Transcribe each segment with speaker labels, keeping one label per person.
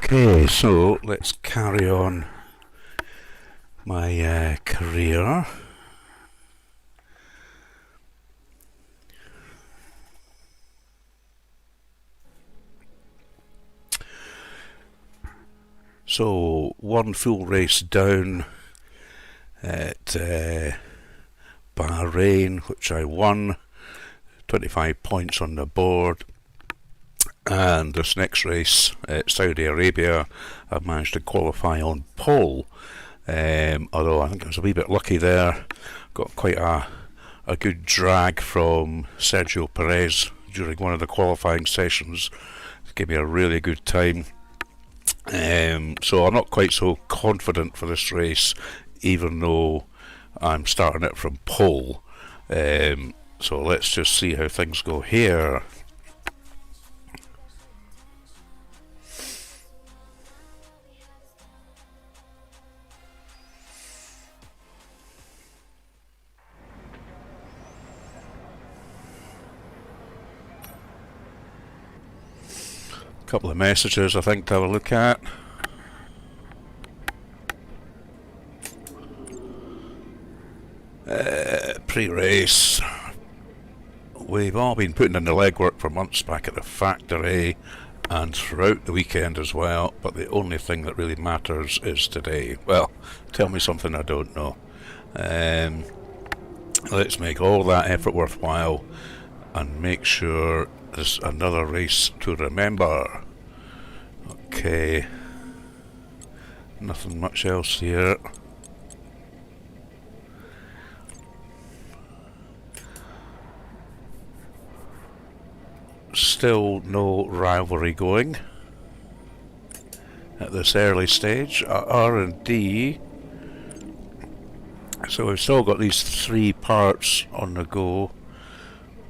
Speaker 1: Okay, so let's carry on my career. So one full race down at Bahrain, which I won, 25 points on the board. And this next race at Saudi Arabia, I managed to qualify on pole, although I think I was a wee bit lucky there. Got quite a good drag from Sergio Perez during one of the qualifying sessions. It gave me a really good time. So I'm not quite so confident for this race, even though I'm starting it from pole. So let's just see how things go here. Couple of messages I think to have a look at. Pre-race. We've all been putting in the legwork for months back at the factory and throughout the weekend as well, but the only thing that really matters is today. Well, tell me something I don't know. Let's make all that effort worthwhile and make sure there's another race to remember. Okay, nothing much else here. Still no rivalry going at this early stage. R&D. So we've still got these three parts on the go: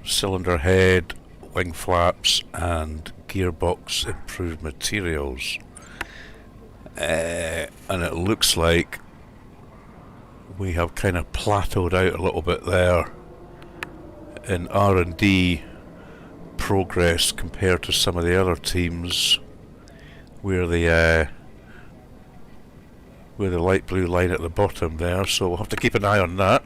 Speaker 1: cylinder head, wing flaps and gearbox improved materials, and it looks like we have kind of plateaued out a little bit there in R&D progress compared to some of the other teams where the light blue line at the bottom there, so we'll have to keep an eye on that.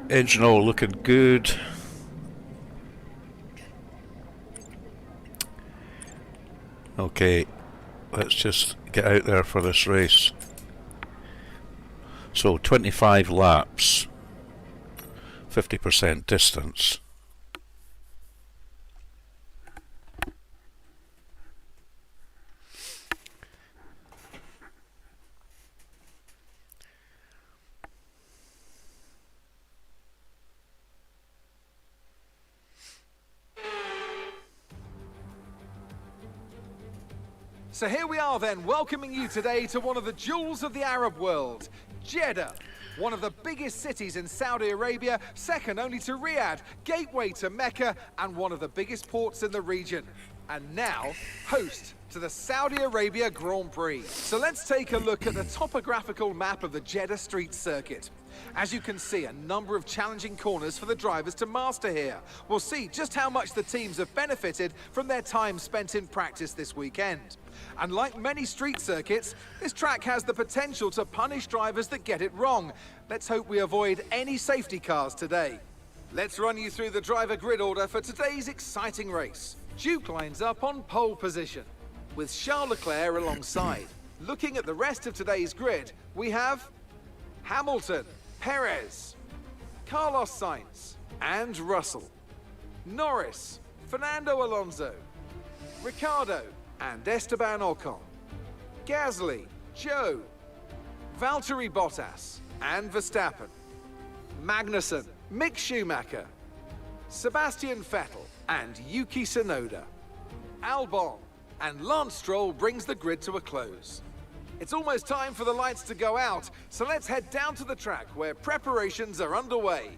Speaker 1: Engine all looking good. Okay, let's just get out there for this race. So 25 laps, 50% distance.
Speaker 2: So here we are then, welcoming you today to one of the jewels of the Arab world, Jeddah. One of the biggest cities in Saudi Arabia, second only to Riyadh, gateway to Mecca, and one of the biggest ports in the region. And now, host to the Saudi Arabia Grand Prix. So let's take a look at the topographical map of the Jeddah street circuit. As you can see, a number of challenging corners for the drivers to master here. We'll see just how much the teams have benefited from their time spent in practice this weekend. And like many street circuits, this track has the potential to punish drivers that get it wrong. Let's hope we avoid any safety cars today. Let's run you through the driver grid order for today's exciting race. Duke lines up on pole position, with Charles Leclerc alongside. Looking at the rest of today's grid, we have Hamilton, Perez, Carlos Sainz, and Russell. Norris, Fernando Alonso, Ricciardo, and Esteban Ocon. Gasly, Joe, Valtteri Bottas, and Verstappen. Magnussen, Mick Schumacher, Sebastian Vettel, and Yuki Tsunoda. Albon and Lance Stroll brings the grid to a close. It's almost time for the lights to go out, so let's head down to the track where preparations are underway.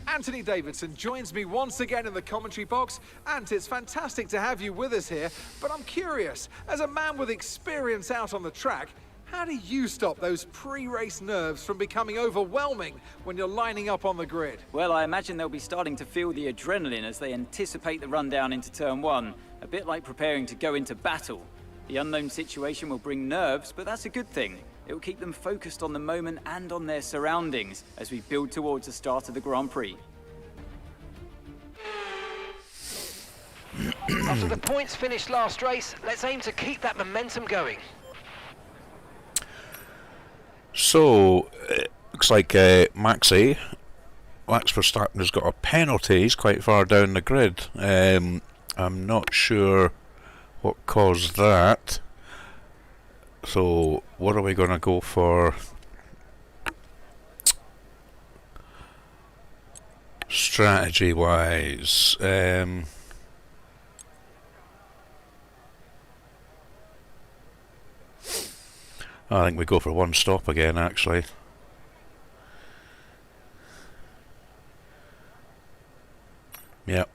Speaker 2: Anthony Davidson joins me once again in the commentary box. Ant, it's fantastic to have you with us here, but I'm curious, as a man with experience out on the track, How do you stop those pre-race nerves from becoming overwhelming when you're lining up on the grid?
Speaker 3: Well, I imagine they'll be starting to feel the adrenaline as they anticipate the run down into turn 1, a bit like preparing to go into battle. The unknown situation will bring nerves, but that's a good thing. It will keep them focused on the moment and on their surroundings as we build towards the start of the Grand Prix.
Speaker 4: After the points finished last race, let's aim to keep that momentum going.
Speaker 1: So, it looks like Max Verstappen has got a penalty. He's quite far down the grid. I'm not sure what caused that. So, what are we going to go for? Strategy-wise, I think we go for one stop again, actually. Yep,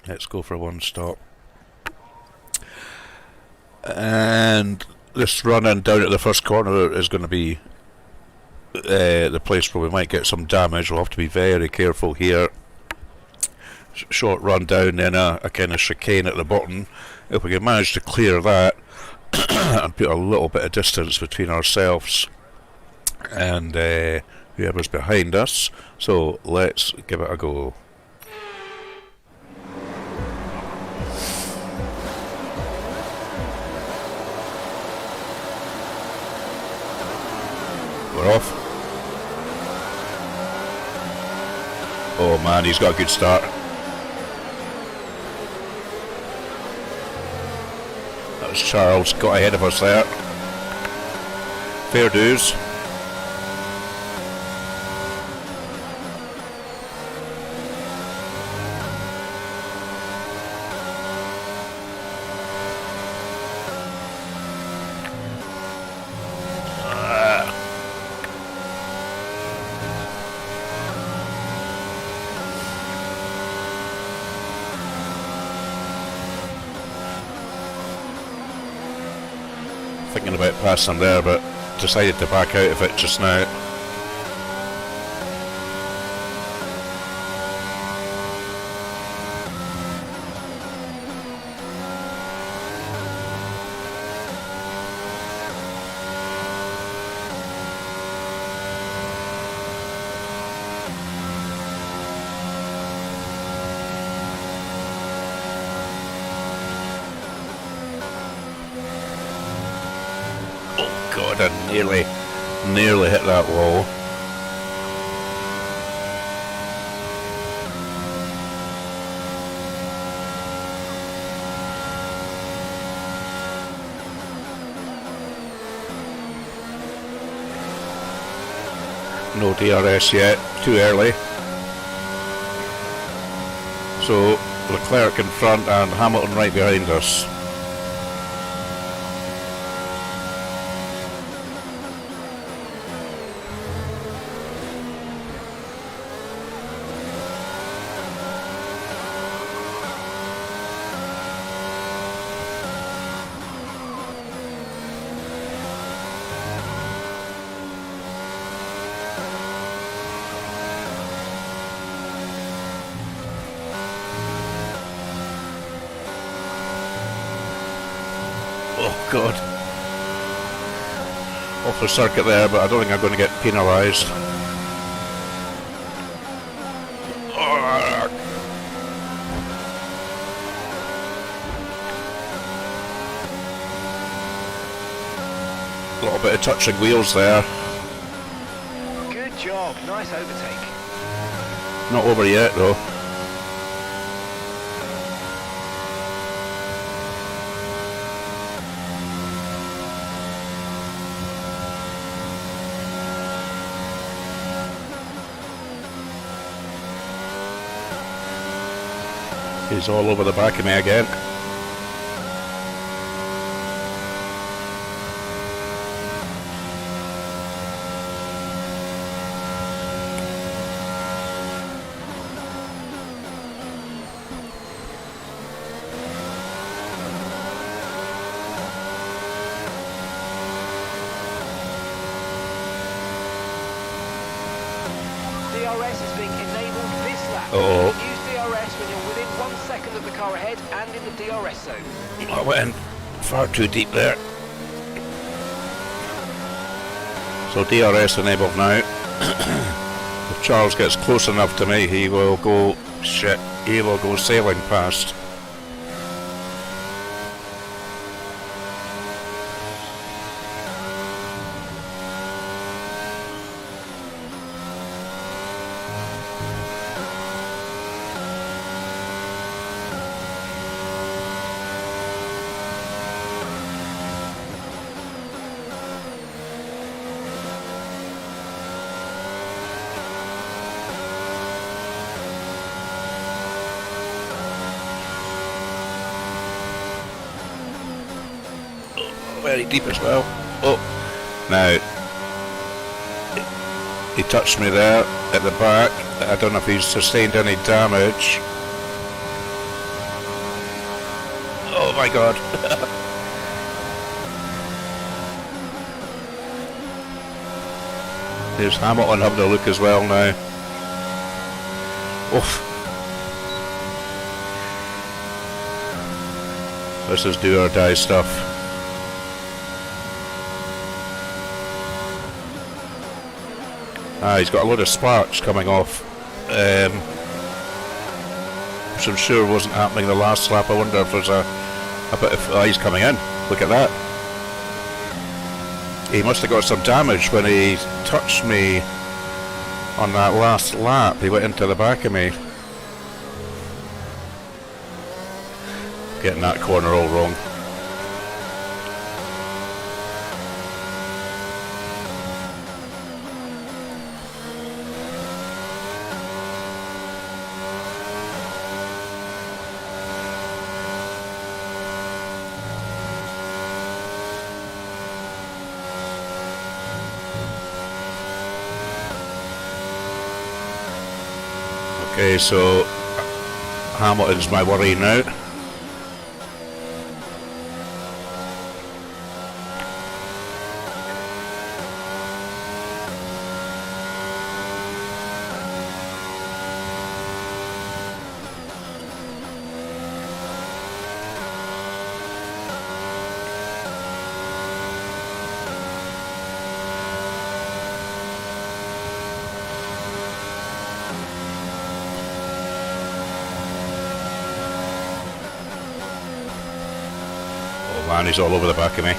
Speaker 1: let's go for one stop. And this run-in down at the first corner is going to be the place where we might get some damage. We'll have to be very careful here. Short run down, then a kind of chicane at the bottom. If we can manage to clear that and put a little bit of distance between ourselves and whoever's behind us. So let's give it a go. We're off. Oh man, he's got a good start. That was Charles, got ahead of us there. Fair dues. Thinking about passing there, but decided to back out of it just now. God, I nearly hit that wall. No DRS yet, too early. So Leclerc in front and Hamilton right behind us. Oh God. Off the circuit there, but I don't think I'm going to get penalised. A little bit of touching wheels there.
Speaker 4: Good job, nice overtake.
Speaker 1: Not over yet though. He's all over the back of me again.
Speaker 4: DRS is being enabled this lap.
Speaker 1: Uh-oh.
Speaker 4: Use DRS when you're within 1 second of the car ahead and in the DRS zone.
Speaker 1: I went in far too deep there. So DRS enabled now. If Charles gets close enough to me, he will go sailing past. Very deep as well. Oh, now he touched me there at the back. I don't know if he's sustained any damage. Oh my god. There's Hamilton having a look as well now. Oof. This is do or die stuff. He's got a load of sparks coming off, which I'm sure wasn't happening the last lap. I wonder if there's a bit of... Oh, he's coming in. Look at that. He must have got some damage when he touched me on that last lap. He went into the back of me. Getting that corner all wrong. Okay, so Hamilton's my worry now. Man, he's all over the back of me.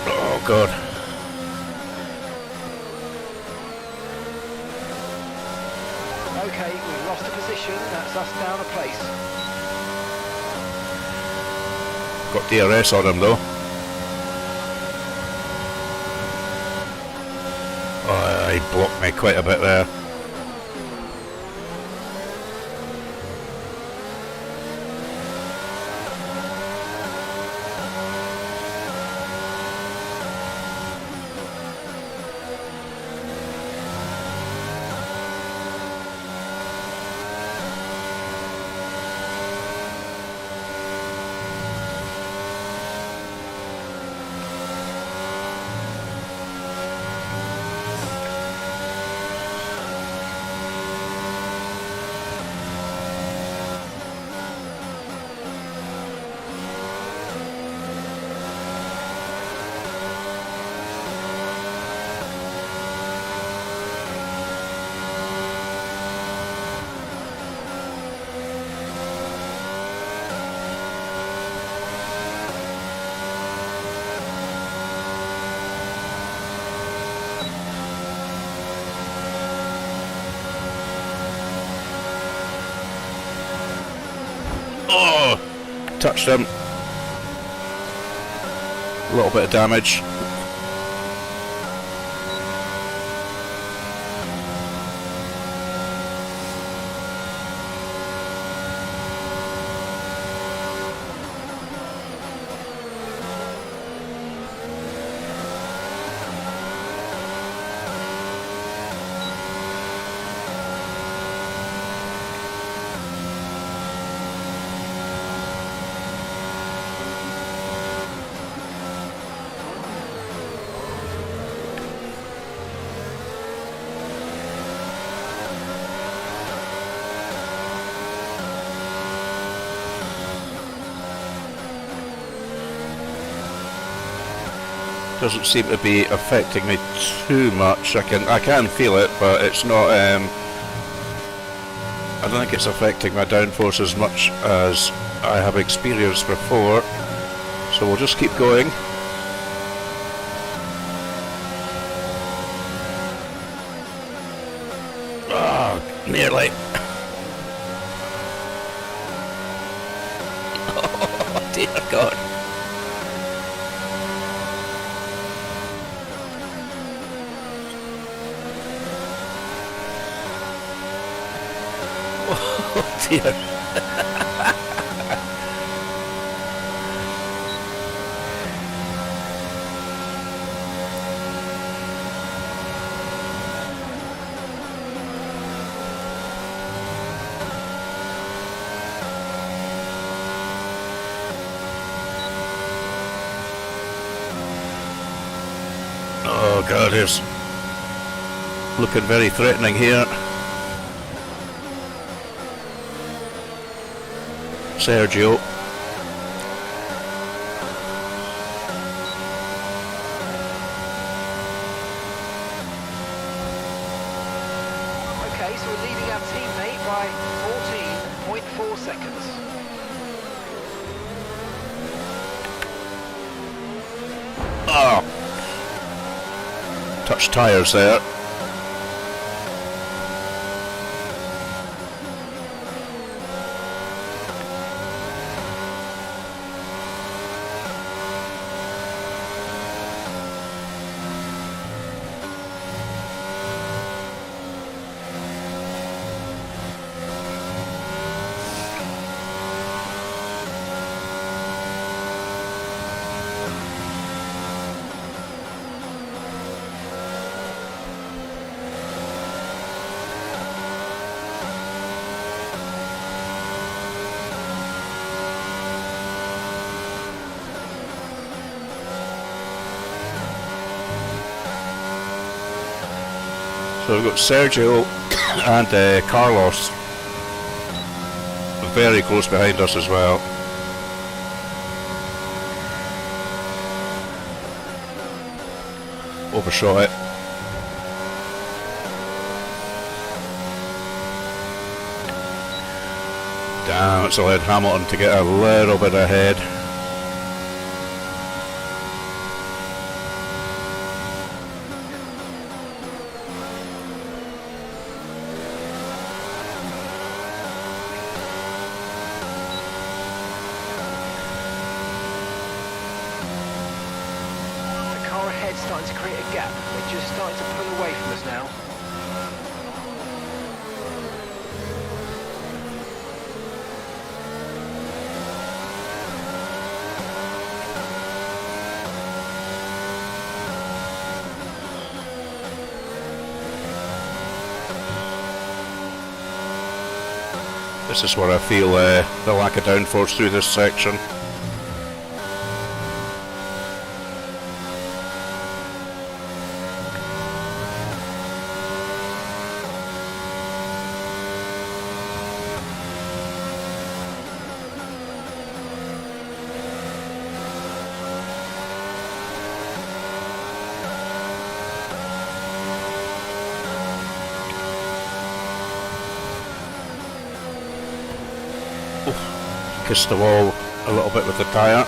Speaker 1: Oh god.
Speaker 4: Okay, we've lost a position. That's us down a place.
Speaker 1: Got DRS on him though. He blocked me quite a bit there. Oh, touched him. A little bit of damage. doesn't seem to be affecting me too much. I can feel it, but it's not. I don't think it's affecting my downforce as much as I have experienced before. So we'll just keep going. Oh, nearly. Oh dear God. Oh dear. Oh God, it's looking very threatening here. Sergio.
Speaker 4: Okay, so we're leading our teammate by 14.4 seconds.
Speaker 1: Oh. Touch tyres there. So we've got Sergio and Carlos very close behind us as well. Overshot it. Damn, it's allowed Hamilton to get a little bit ahead.
Speaker 4: Starting to create a gap. They're just starting to pull away from us now.
Speaker 1: This is where I feel the lack of downforce through this section. Kissed the wall a little bit with the tyre.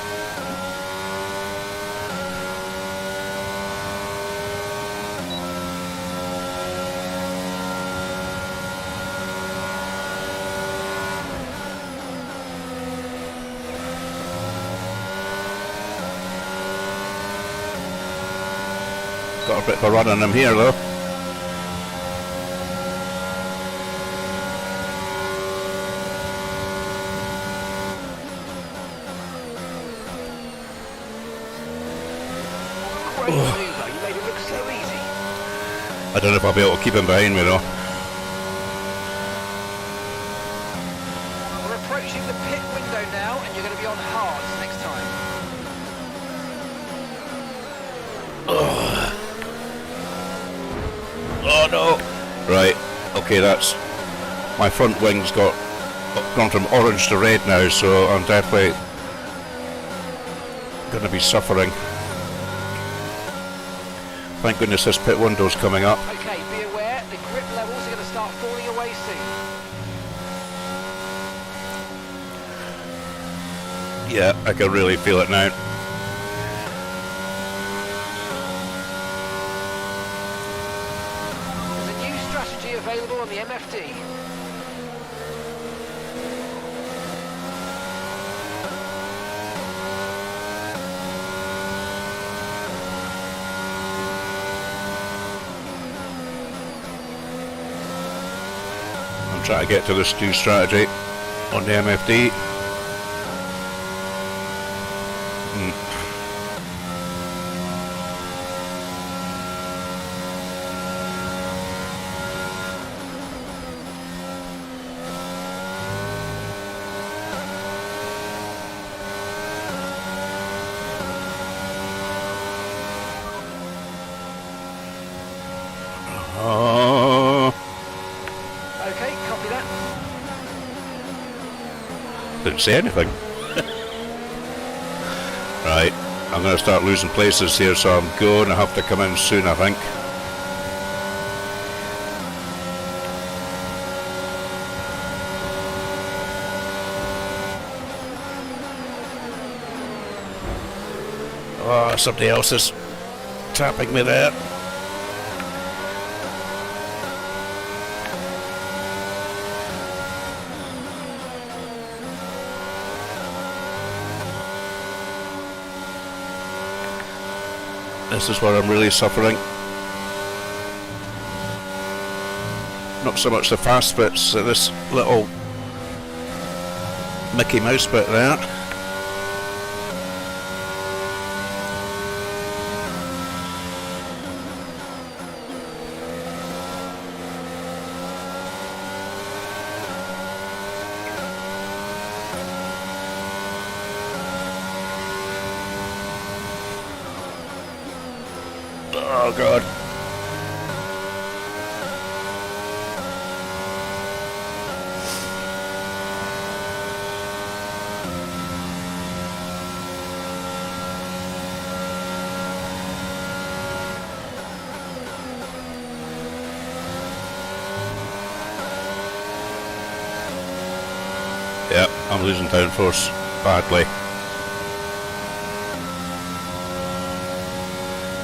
Speaker 1: Got a bit of a run on him here though.
Speaker 4: Great maneuver, you made it look so easy.
Speaker 1: I don't know if I'll be able to keep him behind me though.
Speaker 4: We're approaching the pit window now, and you're going to be on hards next time.
Speaker 1: Oh no! Right, okay, that's... My front wing's gone from orange to red now, so I'm definitely going to be suffering. Thank goodness this pit window's coming up.
Speaker 4: Okay, be aware, the grip levels are going to start falling away soon.
Speaker 1: Yeah, I can really feel it now.
Speaker 4: There's a new strategy available on the MFD.
Speaker 1: I'm trying to get to this new strategy on the MFD.
Speaker 4: Okay, copy that.
Speaker 1: Didn't say anything. Right, I'm going to start losing places here, so I'm going to have to come in soon, I think. Oh, somebody else is tapping me there. This is where I'm really suffering. Not so much the fast bits, this little Mickey Mouse bit there. Oh god. Yeah, I'm losing downforce badly.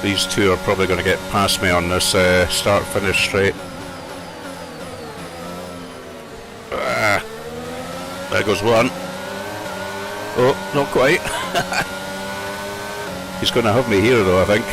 Speaker 1: These two are probably going to get past me on this start-finish straight. There goes one. Oh, not quite. He's going to have me here though, I think.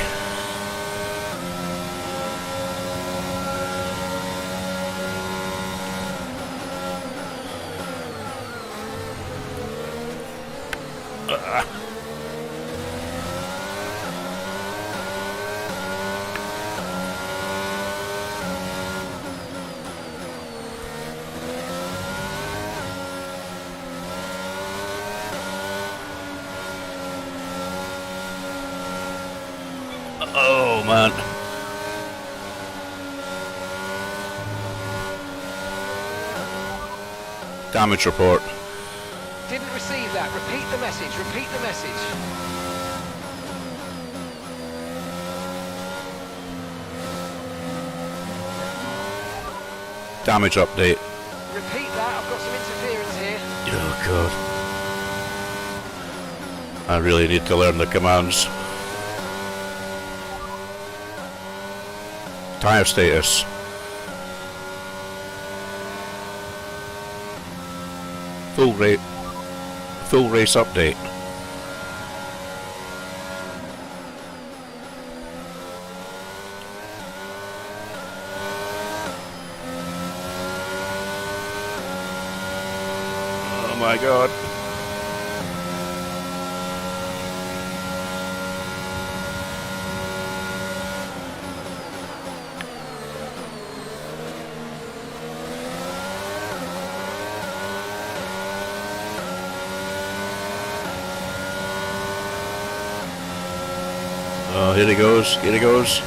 Speaker 1: Oh man. Damage report.
Speaker 4: Didn't receive that. Repeat the message. Repeat the message.
Speaker 1: Damage update.
Speaker 4: Repeat that. I've got some interference here.
Speaker 1: Oh god. I really need to learn the commands. Tire status. Full race update. Oh my god. Oh, here he goes, here he goes.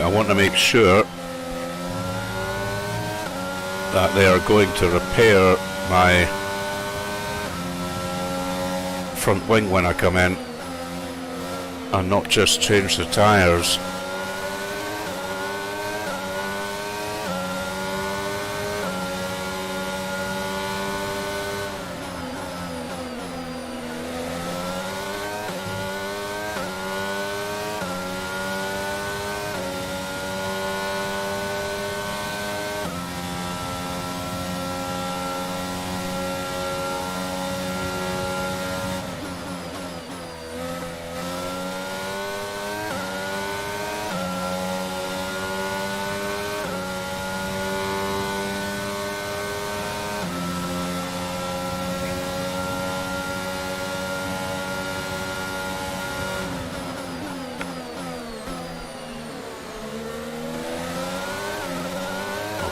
Speaker 1: I want to make sure that they are going to repair my front wing when I come in and not just change the tyres.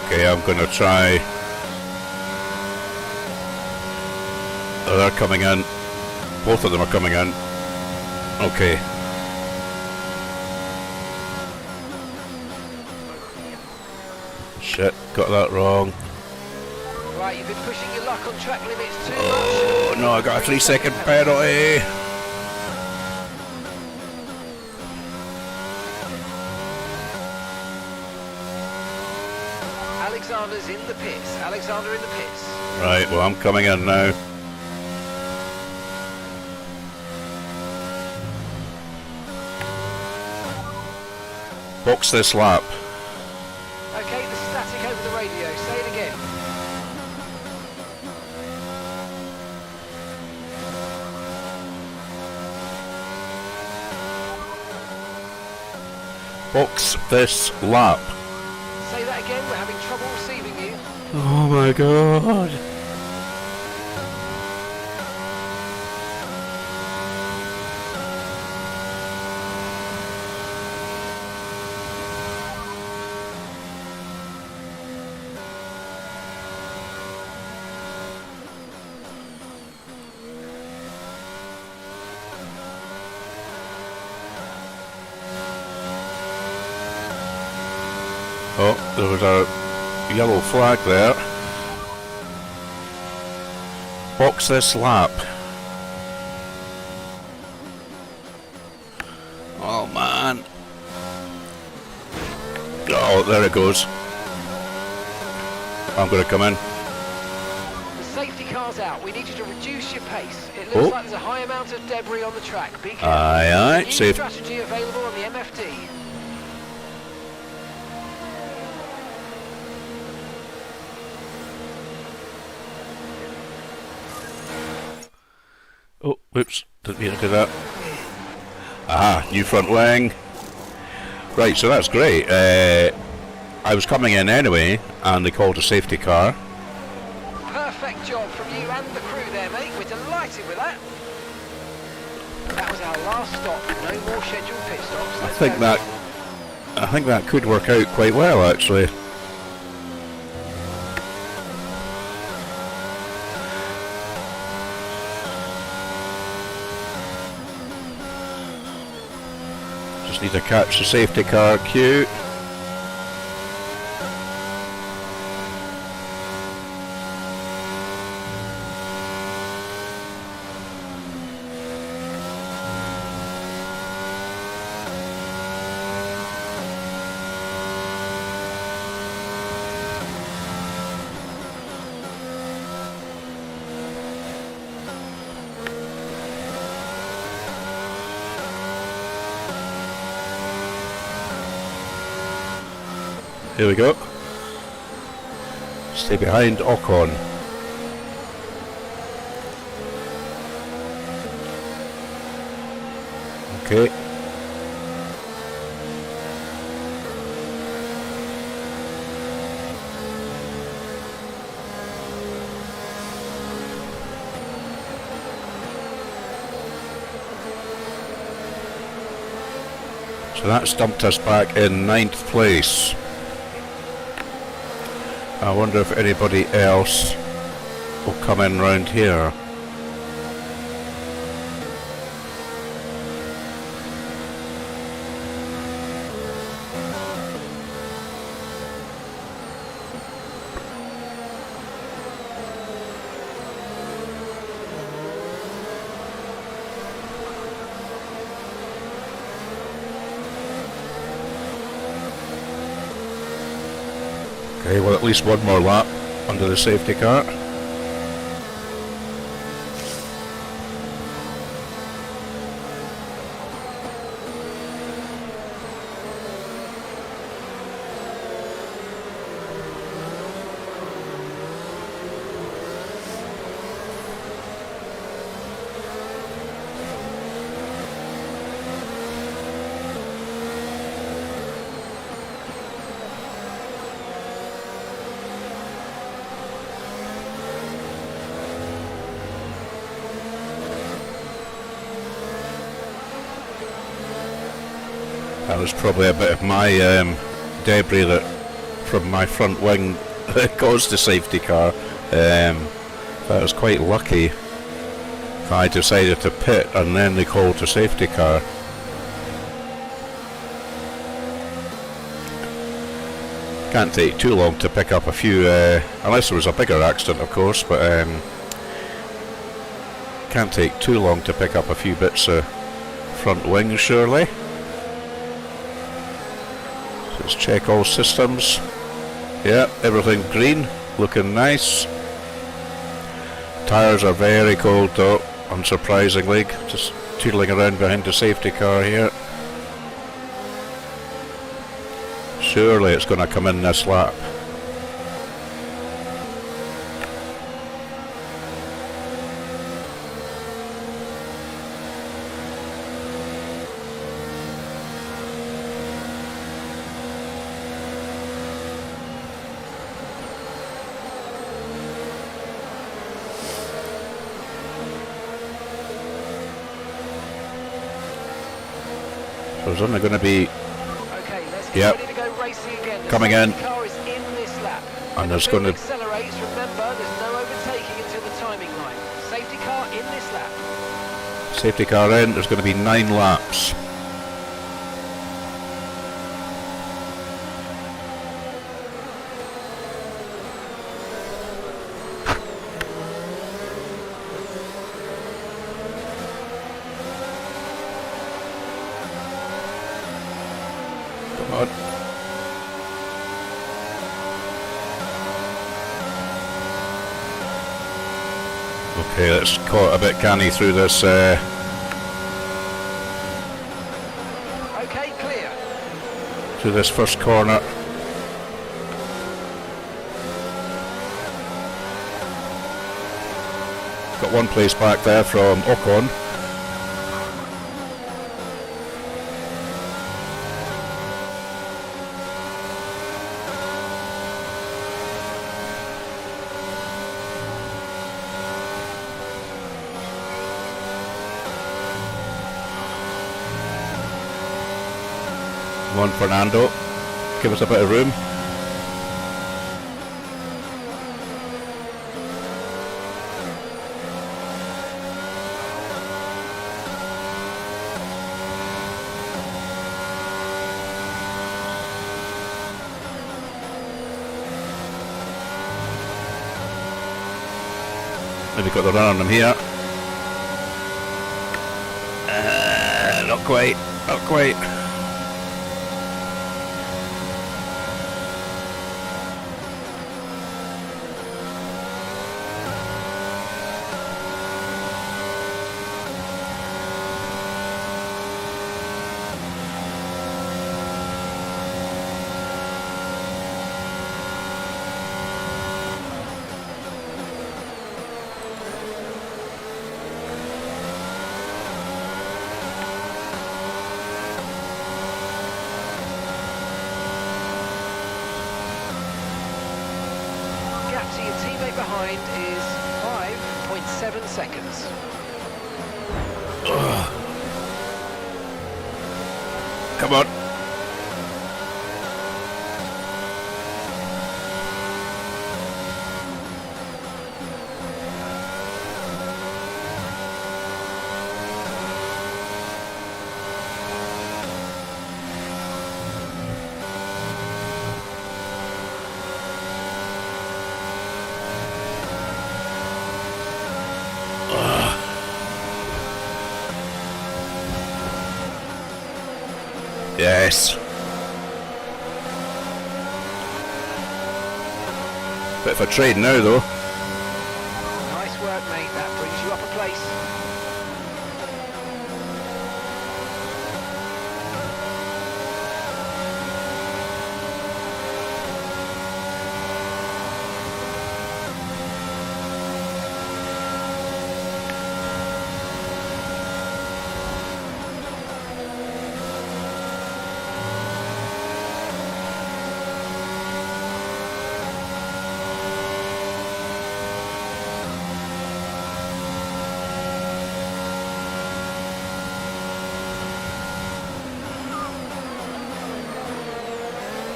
Speaker 1: Okay, I'm going to try. Oh, they're coming in. Both of them are coming in. Okay. Shit, got that wrong.
Speaker 4: Right, you've been pushing your luck on track limits too much.
Speaker 1: Oh no, I got a 3-second penalty.
Speaker 4: Alexander's in the pits. Alexander in the pits.
Speaker 1: Right, well I'm coming in now. Box this lap.
Speaker 4: Okay, the static over the radio. Say it again.
Speaker 1: Box this lap.
Speaker 4: Say that again. We're having trouble receiving you.
Speaker 1: Oh my god. Oh, there was a yellow flag there. Box this lap. Oh man. Oh, there it goes. I'm going to come in.
Speaker 4: The safety car's out. We need you to reduce your pace. It looks like there's a high amount of debris on the track. Be careful.
Speaker 1: Aye, aye.
Speaker 4: New
Speaker 1: Safe.
Speaker 4: strategy available on the MFD.
Speaker 1: Oh, whoops, didn't mean to do that. Ah, new front wing. Right, so that's great. I was coming in anyway, and they called a safety car.
Speaker 4: Perfect job from you and the crew there, mate. We're delighted with that. That was our last stop. No more scheduled pit stops.
Speaker 1: I think that could work out quite well, actually. Just need to catch the safety car queue. Here we go. Stay behind Ocon. Okay. So that's dumped us back in 9th place. I wonder if anybody else will come in round here. Okay, well, at least one more lap under the safety car. That was probably a bit of my debris that from my front wing that caused the safety car. That was quite lucky. I decided to pit and then they called the safety car. Can't take too long to pick up a few, unless there was a bigger accident of course, but can't take too long to pick up a few bits of front wing surely. Let's check all systems. Yeah, everything green, looking nice. Tyres are very cold though, unsurprisingly. Just tootling around behind the safety car here. Surely it's going to come in this lap. There's only going to be
Speaker 4: Yep. Ready to go racing again. The
Speaker 1: coming in.
Speaker 4: Car is in this lap.
Speaker 1: And there's going to
Speaker 4: accelerates. Remember, there's no overtaking until the timing line. Safety car in this lap.
Speaker 1: Safety car in. There's going to be 9 laps. Okay, let's caught a bit canny through this.
Speaker 4: Okay, clear.
Speaker 1: Through this first corner. Got one place back there from Ocon. One Fernando, give us a bit of room. Maybe got the run on them here. Not quite, not quite.
Speaker 4: Behind is 5.7 seconds.
Speaker 1: Come on. Yes. Bit of a trade now, though.
Speaker 4: Nice work, mate. That brings you up a place.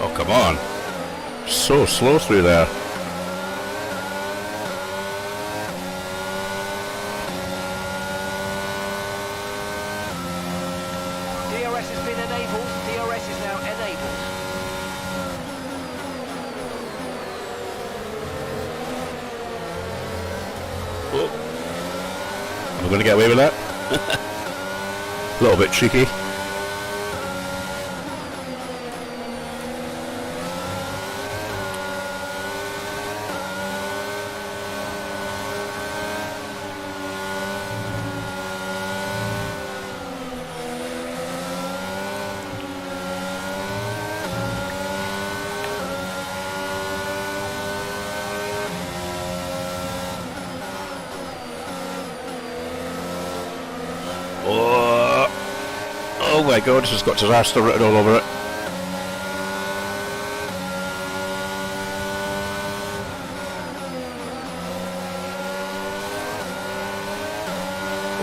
Speaker 1: Oh, come on. So slow through there.
Speaker 4: DRS has been enabled. DRS is now enabled.
Speaker 1: Oh. Am I going to get away with that? A little bit cheeky. Oh my god, this has got disaster written all over it.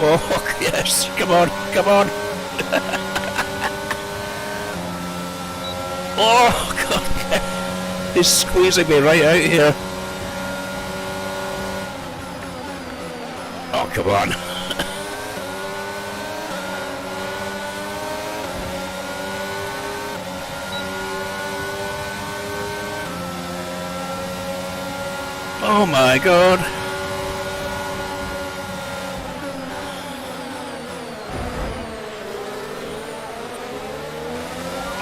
Speaker 1: Oh yes, come on, come on. Oh god, he's squeezing me right out here. Oh come on. Oh my god.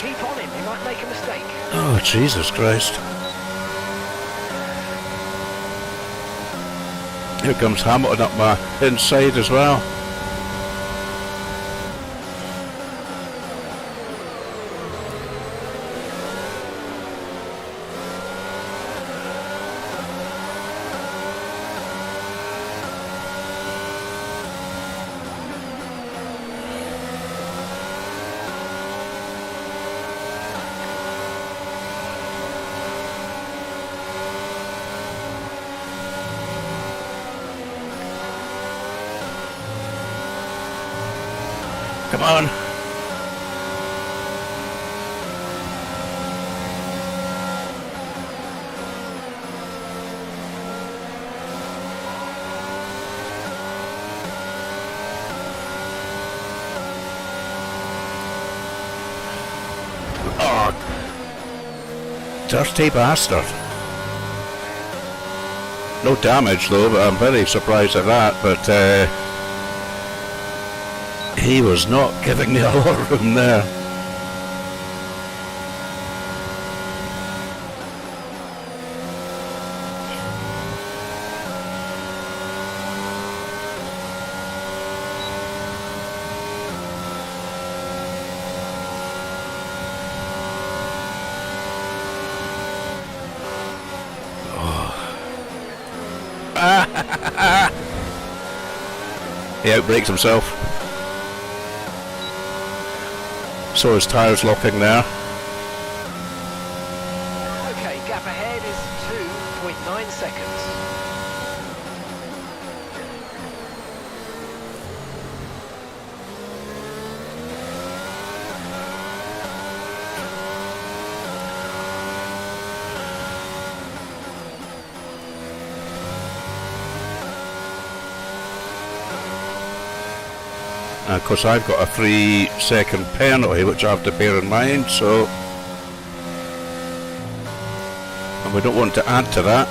Speaker 4: Keep on him, he might make a mistake.
Speaker 1: Oh Jesus Christ. Here comes Hamilton up my inside as well. Come on. Oh, dirty bastard. No damage though, but I'm very surprised at that, but he was not giving me a lot of room there. He outbreaks himself. So his tyres locking there.
Speaker 4: Okay, gap ahead is 2.9 seconds.
Speaker 1: Of course, I've got a 3-second penalty, which I have to bear in mind, so... And we don't want to add to that.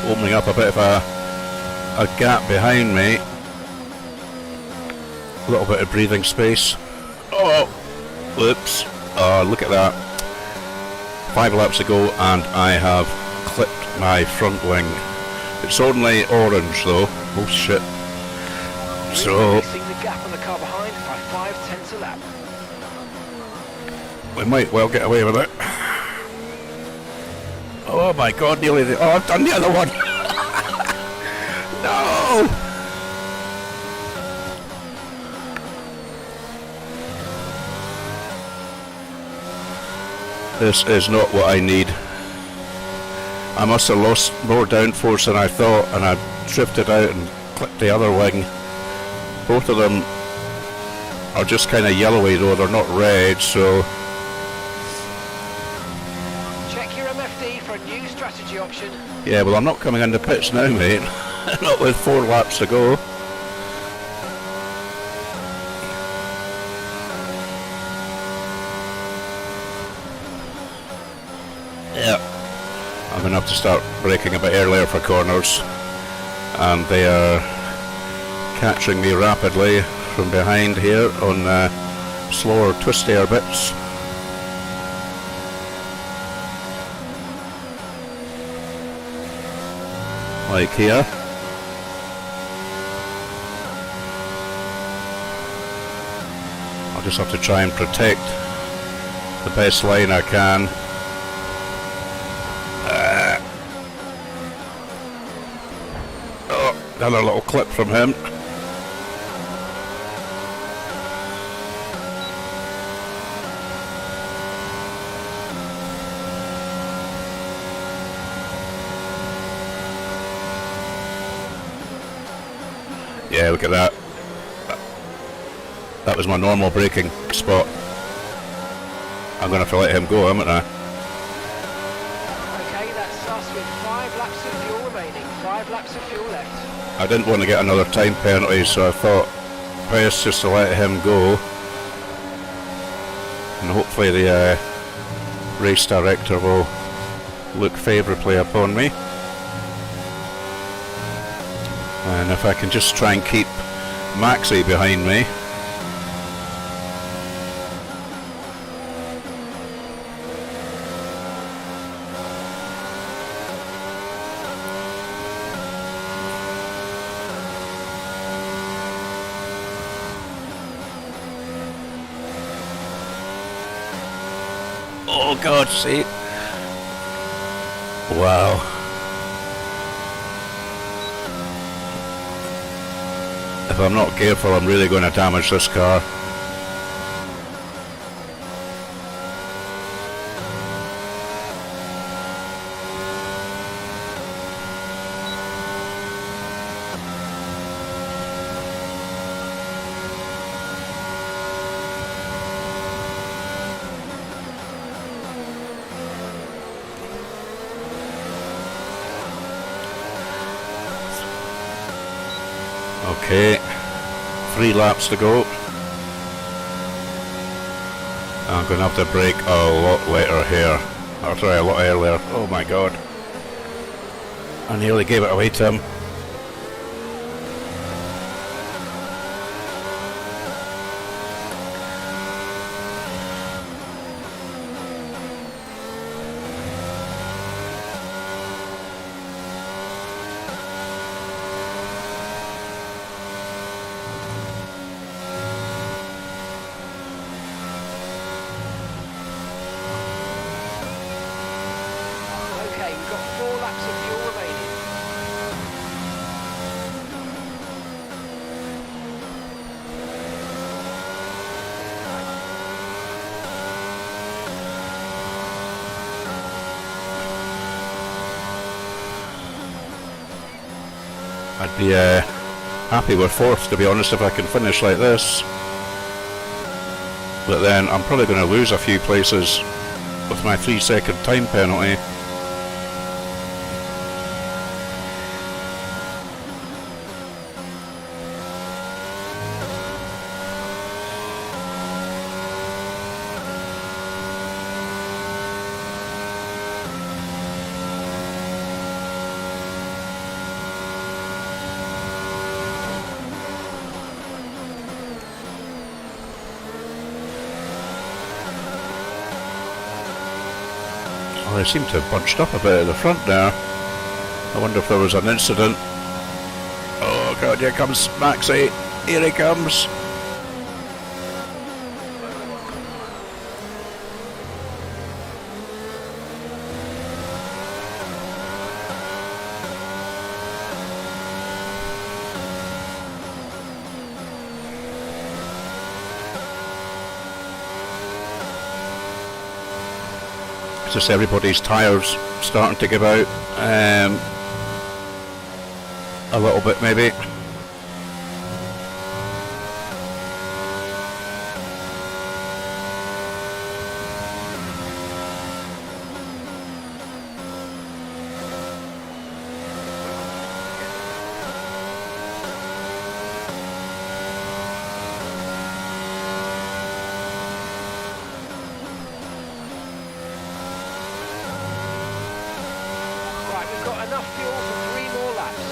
Speaker 1: opening up a bit of a gap behind me. A little bit of breathing space. Oh, whoops. Oh, look at that. 5 laps ago and I have clipped my front wing. It's only orange though. Oh shit. So
Speaker 4: Racing the gap on the car behind by 5/10 a lap.
Speaker 1: we might well get away with it. Oh my god, nearly the... Oh, I've done the other one! No! This is not what I need. I must have lost more downforce than I thought, and I drifted out and clipped the other wing. Both of them are just kind of yellowy though, they're not red, so...
Speaker 4: Check your MFD for a new strategy option.
Speaker 1: Yeah, well I'm not coming into pits now, mate. Not with 4 laps to go. Yeah. I'm going to have to start braking a bit earlier for corners. And they are catching me rapidly from behind here on slower twistier bits. Like here. I'll just have to try and protect the best line I can. Oh, another little clip from him. Yeah, look at that. That was my normal braking spot. I'm going to have to let him go, haven't I?
Speaker 4: Okay, that's us with 5 laps of fuel remaining. 5 laps of fuel left.
Speaker 1: I didn't want to get another time penalty, so I thought best just to let him go. And hopefully the race director will look favourably upon me. And if I can just try and keep Maxi behind me. Oh God's sake. Wow. If I'm not careful, I'm really going to damage this car. Okay, 3 laps to go. I'm going to have to brake a lot later here. Or sorry, a lot earlier. Oh my god. I nearly gave it away to him.
Speaker 4: Okay, we've got 4 laps of fuel remaining.
Speaker 1: I'd be happy with 4th, to be honest, if I can finish like this. But then I'm probably going to lose a few places with my 3-second time penalty. Well, they seem to have bunched up a bit at the front there. I wonder if there was an incident. Oh god, here comes Maxi. Here he comes. Just everybody's tyres starting to give out a little bit maybe.
Speaker 4: Enough fuel for 3 more laps.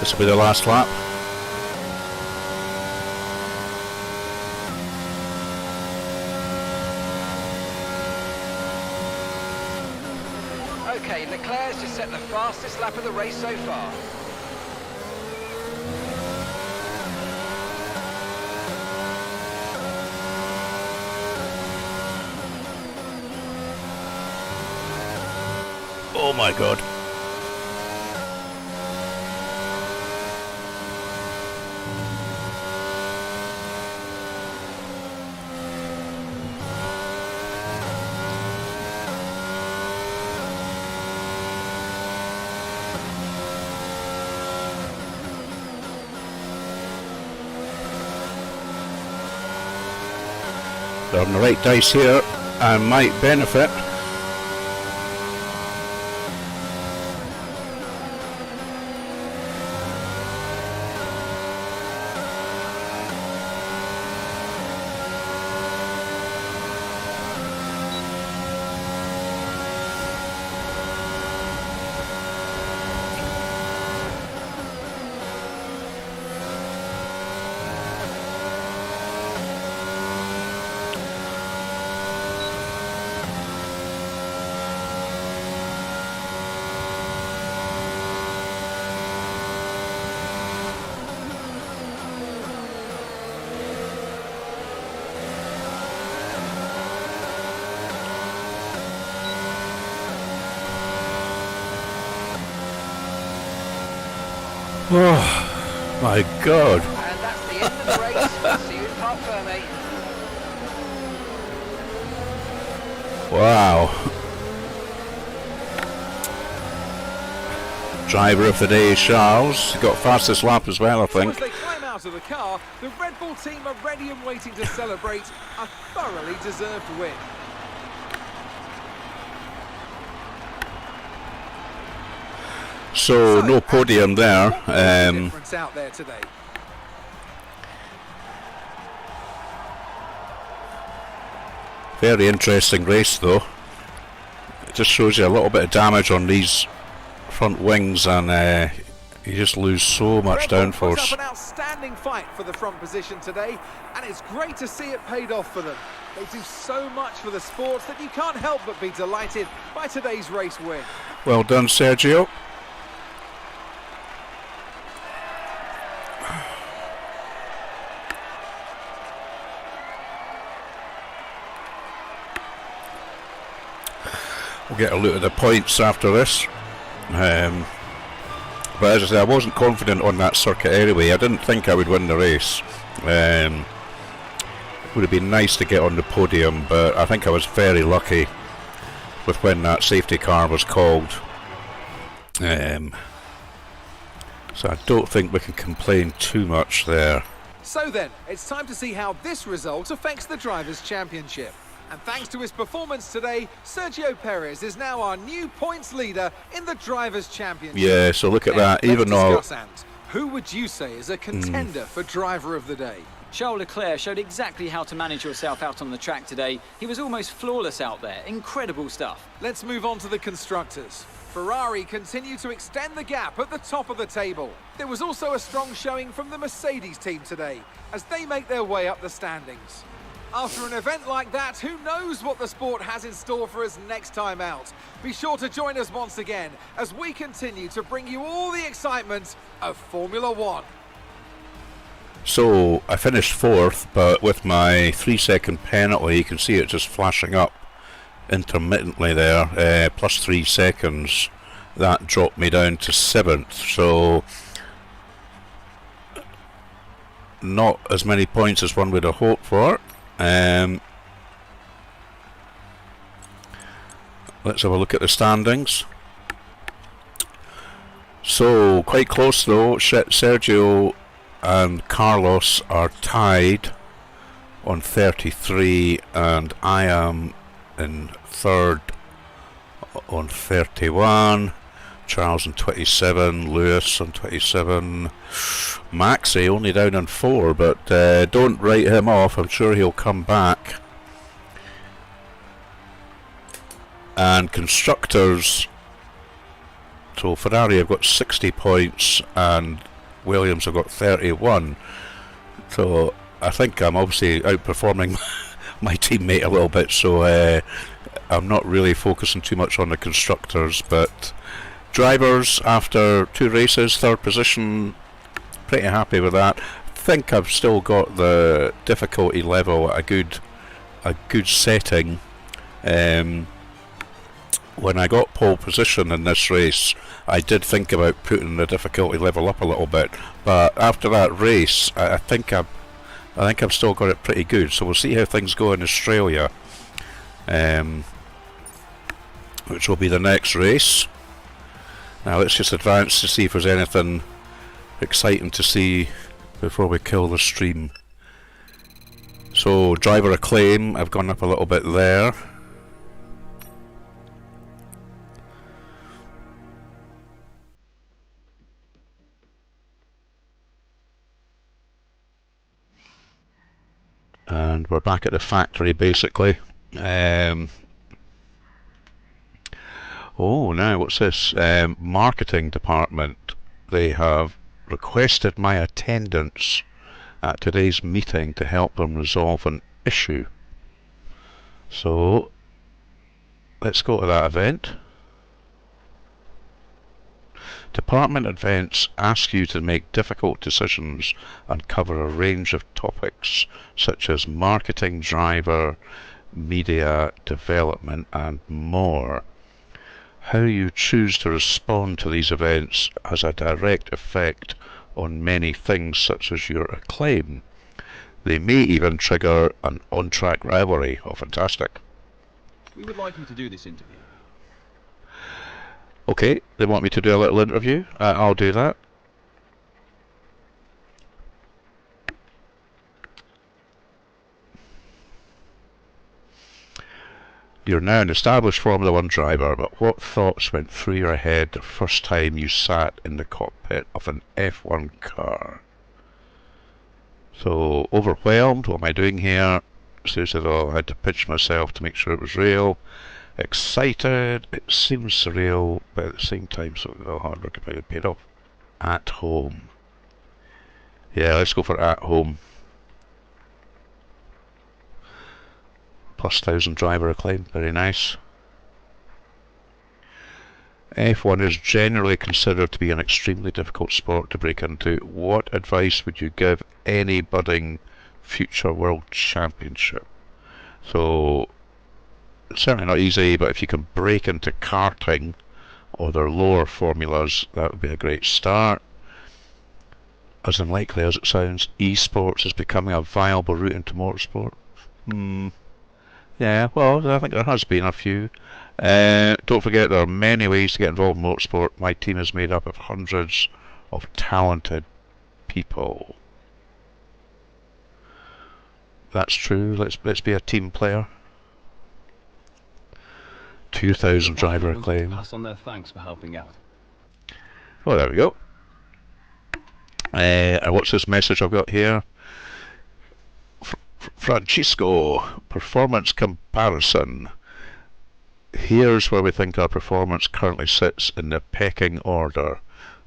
Speaker 1: This will be the last lap.
Speaker 4: Okay, Leclerc's just set the fastest lap of the race so far.
Speaker 1: Oh my god. They're on the right dice here and might benefit. Oh my god.
Speaker 4: And that's the end of the race. We'll see you in Parc Fermé.
Speaker 1: Wow. Driver of the day, Charles. Got fastest lap as well, I think.
Speaker 2: As they climb out of the car, the Red Bull team are ready and waiting to celebrate a thoroughly deserved win.
Speaker 1: So no podium there.
Speaker 2: Difference out there today.
Speaker 1: Very interesting race though. It just shows you a little bit of damage on these front wings, and you just lose so much downforce.
Speaker 2: Put up an outstanding fight for the front position today, and it's great to see it paid off for them. They do so much for the sport that you can't help but be delighted by today's race win.
Speaker 1: Well done, Sergio. We'll get a look at the points after this. But as I say, I wasn't confident on that circuit anyway. I didn't think I would win the race. It would have been nice to get on the podium, but I think I was very lucky with when that safety car was called. So I don't think we can complain too much there.
Speaker 2: So then, it's time to see how this result affects the Drivers' Championship. And thanks to his performance today, Sergio Perez is now our new points leader in the Drivers' Championship.
Speaker 1: Yeah, so look at that. Even though...
Speaker 2: Who would you say is a contender for Driver of the Day?
Speaker 3: Charles Leclerc showed exactly how to manage yourself out on the track today. He was almost flawless out there. Incredible stuff.
Speaker 2: Let's move on to the constructors. Ferrari continue to extend the gap at the top of the table. There was also a strong showing from the Mercedes team today as they make their way up the standings. After an event like that, who knows what the sport has in store for us next time out? Be sure to join us once again as we continue to bring you all the excitement of Formula One.
Speaker 1: So, I finished 4th, but with my 3-second penalty, you can see it just flashing up intermittently there, plus 3 seconds. That dropped me down to 7th, so not as many points as one would have hoped for. Let's have a look at the standings. So, quite close though. Sergio and Carlos are tied on 33, and I am in 3rd on 31. Charles on 27, Lewis on 27, Maxi only down on 4, but don't write him off, I'm sure he'll come back. And constructors, so Ferrari have got 60 points and Williams have got 31, so I think I'm obviously outperforming my teammate a little bit, so I'm not really focusing too much on the constructors. But drivers, after 2 races, 3rd position, pretty happy with that. I think I've still got the difficulty level at a good setting. When I got pole position in this race, I did think about putting the difficulty level up a little bit, but after that race, I think I've still got it pretty good. So we'll see how things go in Australia, which will be the next race. Now let's just advance to see if there's anything exciting to see before we kill the stream. So driver acclaim, I've gone up a little bit there. And we're back at the factory basically. Oh, now what's this? Marketing department. They have requested my attendance at today's meeting to help them resolve an issue. So let's go to that event. Department events ask you to make difficult decisions and cover a range of topics such as marketing, driver, media, development and more. How you choose to respond to these events has a direct effect on many things such as your acclaim. They may even trigger an on-track rivalry. Oh, fantastic.
Speaker 5: We would like you to do this interview.
Speaker 1: Okay, they want me to do a little interview. I'll do that. You're now an established Formula One driver, but what thoughts went through your head the first time you sat in the cockpit of an F1 car? So, overwhelmed, what am I doing here? So said, oh, I had to pinch myself to make sure it was real. Excited, it seems surreal, but at the same time, so the hard work about it paid off. At home. Yeah, let's go for at home. Plus 1,000 driver acclaim, very nice. F1 is generally considered to be an extremely difficult sport to break into. What advice would you give any budding future world championship? So, it's certainly not easy, but if you can break into karting or their lower formulas, that would be a great start. As unlikely as it sounds, esports is becoming a viable route into motorsport. Yeah, well, I think there has been a few. Don't forget there are many ways to get involved in motorsport. My team is made up of hundreds of talented people. That's true. Let's be a team player. 2,000 driver
Speaker 5: Everyone
Speaker 1: acclaim.
Speaker 5: Pass on their thanks for helping out.
Speaker 1: Oh, there we go. What's this message I've got here? Francisco, performance comparison. Here's where we think our performance currently sits in the pecking order.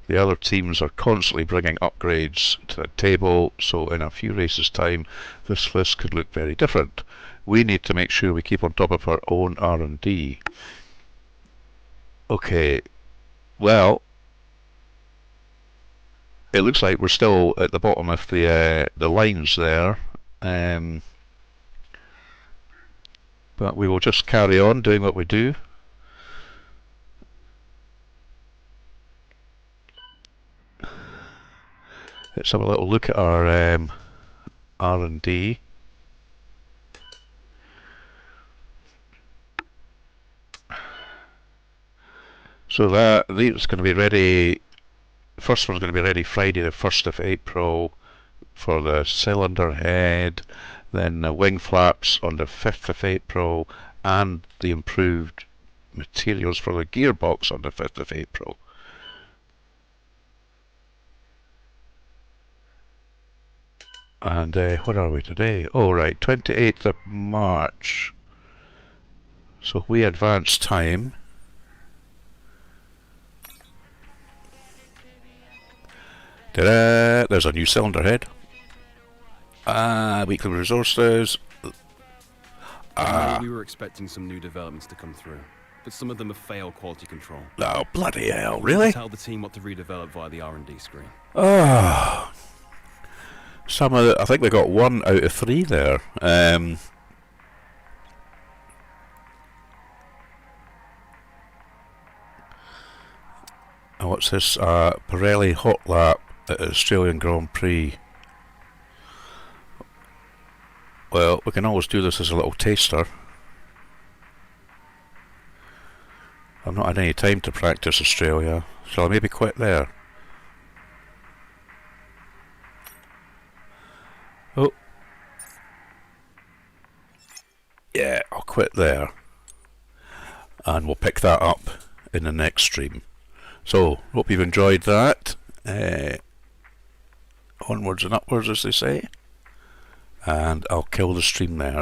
Speaker 1: The other teams are constantly bringing upgrades to the table, so in a few races' time this list could look very different. We need to make sure we keep on top of our own R&D. Okay, well, it looks like we're still at the bottom of the lines there, but we will just carry on doing what we do. Let's have a little look at our R&D. So these going to be ready. First one's going to be ready Friday the 1st of April for the cylinder head, then the wing flaps on the 5th of April, and the improved materials for the gearbox on the 5th of April. And what are we today? Oh right, 28th of March. So we advance time. Ta-da! There's a new cylinder head. Weekly resources.
Speaker 5: We were expecting some new developments to come through, but some of them have failed quality control.
Speaker 1: Oh bloody hell!
Speaker 5: We
Speaker 1: Really?
Speaker 5: can tell the team what to redevelop via the R&D screen.
Speaker 1: Oh. Some of I think we got 1 out of 3 there. What's this? Pirelli hot lap at Australian Grand Prix. Well, we can always do this as a little taster. I've not had any time to practice Australia. Shall I maybe quit there? Oh. Yeah, I'll quit there. And we'll pick that up in the next stream. So, hope you've enjoyed that. Onwards and upwards, as they say. And I'll kill the stream there.